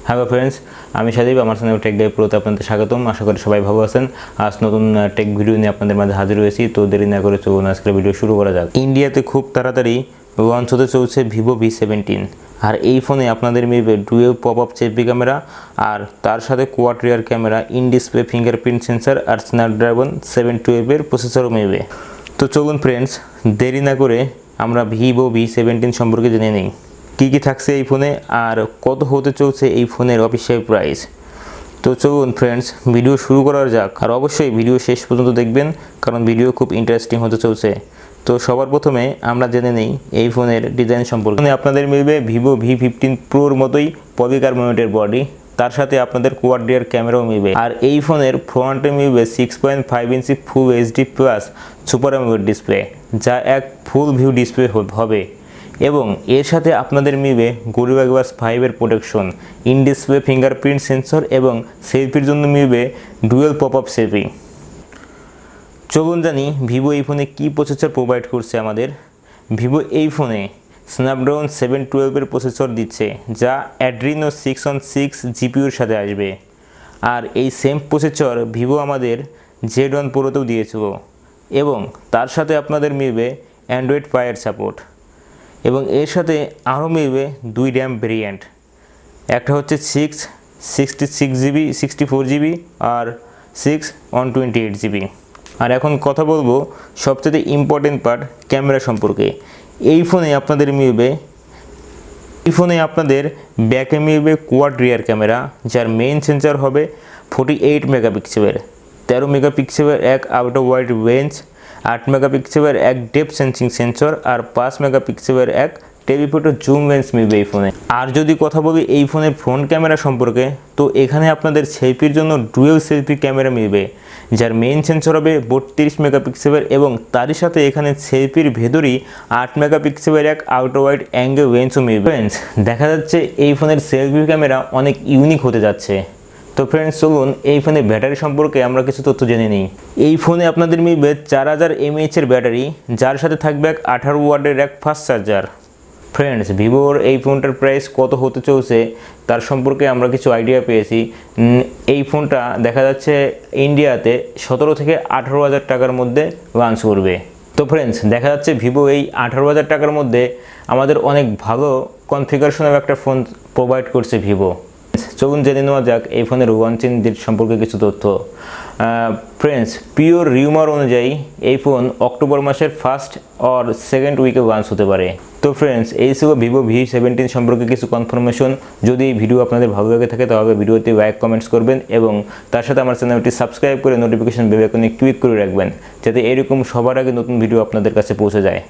Hello friends, আমি সাদীপ। আমার channel take guide প্রোতে আপনাদের স্বাগতম। আশা করি সবাই ভালো আছেন। আজ নতুন টেক ভিডিও নিয়ে আপনাদের মাঝে হাজির হয়েছি। তো দেরি না করে চলুন আজকের ভিডিও শুরু করা যাক। ইন্ডিয়াতে খুব তাড়াতাড়ি লঞ্চ হতে চলছে Vivo V17। আর এই ফোনে আপনাদের মিলবে ডুয়েল পপআপ সেলফি ক্যামেরা, আর তার সাথে quad rear camera, in display fingerprint sensor আর Snapdragon 712 এর প্রসেসরও মিলবে। তো চলুন ফ্রেন্ডস, দেরি না করে আমরা Vivo V17 সম্পর্কে জেনে নিই। কী থাকছে এই ফোনে আর কত হতে চলছে এই ফোনের অফিসিয়াল প্রাইস। তো চলুন ফ্রেন্ডস, ভিডিও শুরু করা যাক। আর অবশ্যই ভিডিও শেষ পর্যন্ত দেখবেন, কারণ ভিডিও খুব ইন্টারেস্টিং হতে চলছে। তো সবার প্রথমে আমরা জেনে নিই এই ফোনের ডিজাইন সম্পর্কে। আপনাদের মিলবে Vivo V15 Proর মতোই পলিকার্বনেটের বডি, তার সাথে আপনাদের কোয়াড রিয়ার ক্যামেরাও মিলবে। আর এই ফোনের ফ্রন্টে মিলবে 6.5 inch full HD plus super AMOLED display, যা এক ফুল ভিউ ডিসপ্লে হবে। এবং এর সাথে আপনাদের মিলবে Gorilla Glass 5 এর protection, in display fingerprint sensor এবং সেলফির জন্য মিলবে ডুয়েল পপআপ সেলফি। চলুন জানি ভিভো এই ফোনে কী প্রসেসর প্রোভাইড করছে আমাদের। ভিভো এই ফোনে Snapdragon 712 এর প্রসেসর দিচ্ছে, যা Adreno 6on6 জিপিউর সাথে আসবে। আর এই সেম প্রসেসর ভিভো আমাদের Z1 Proতেও দিয়েছিল। এবং তার সাথে আপনাদের মিলবে অ্যান্ড্রয়েড পায়ের সাপোর্ট। এবং এর সাথে আরও মিলবে দুই র্যাম ভেরিয়েন্ট, একটা হচ্ছে 666GB 64GB আর 6/128GB। আর এখন কথা বলবো সবচেয়ে ইম্পর্টেন্ট পার্ট, ক্যামেরা সম্পর্কে। এই ফোনে আপনাদের ব্যাকে মিলবে কোয়াড রিয়ার ক্যামেরা, যার মেইন সেন্সর হবে 48 মেগাপিক্সেলের, 13 মেগাপিক্সেলের এক আউটার ওয়াইড রেঞ্জ, 8 মেগাপিক্সেলের এক ডেপথ সেন্সিং সেন্সর আর 5 মেগাপিক্সেলের এক টেলিফোটো জুম লেন্স মিলবে এই ফোনে। আর যদি কথা বলি এই ফোনের ফ্রন্ট ক্যামেরা সম্পর্কে, তো এখানে আপনাদের সেলফির জন্য ডুয়েল সেলফি ক্যামেরা মিলবে, যার মেইন সেন্সর হবে 32 মেগাপিক্সেলের এবং তারই সাথে এখানে সেলফির ভেতরেই 8 মেগাপিক্সেলের এক আউটার ওয়াইড অ্যাঙ্গেল লেন্সও মিলবে। ফ্রেন্ডস, দেখা যাচ্ছে এই ফোনের সেলফি ক্যামেরা অনেক ইউনিক হতে যাচ্ছে। তো ফ্রেন্ডস, চলুন এই ফোনে ব্যাটারি সম্পর্কে আমরা কিছু তথ্য জেনে নিই। এই ফোনে আপনাদের মিলবে 4000 mAh এর ব্যাটারি, যার সাথে থাকবে এক 18 ওয়াটের এক ফাস্ট চার্জার। ফ্রেন্ডস, ভিভোর এই ফোনটার প্রাইস কত হতে চলছে তার সম্পর্কে আমরা কিছু আইডিয়া পেয়েছি। এই ফোনটা দেখা যাচ্ছে ইন্ডিয়াতে 17 থেকে 18,000 টাকার মধ্যে লঞ্চ করবে। তো ফ্রেন্ডস, দেখা যাচ্ছে ভিভো এই 18,000 টাকার মধ্যে আমাদের অনেক ভালো কনফিগারেশনের একটা ফোন প্রোভাইড করছে ভিভো। চলুন জেনে নেওয়া যাক এই ফোনের লঞ্চিং ডেট সম্পর্কে কিছু তথ্য। ফ্রেন্ডস, পিওর রিউমার অনুযায়ী এই ফোন অক্টোবর মাসের ফার্স্ট অর সেকেন্ড উইকে লঞ্চ হতে পারে। তো ফ্রেন্ডস, এই ছিল Vivo V17 সম্পর্কে কিছু কনফার্মেশন। যদি এই ভিডিও আপনাদের ভালো লাগে থাকে তাহলে ভিডিওতে লাইক কমেন্টস করবেন এবং তার সাথে আমার চ্যানেলটি সাবস্ক্রাইব করে নোটিফিকেশন বেল আইকনে ক্লিক করে রাখবেন, যাতে এরকম সবার আগে নতুন ভিডিও আপনাদের কাছে পৌঁছে যায়।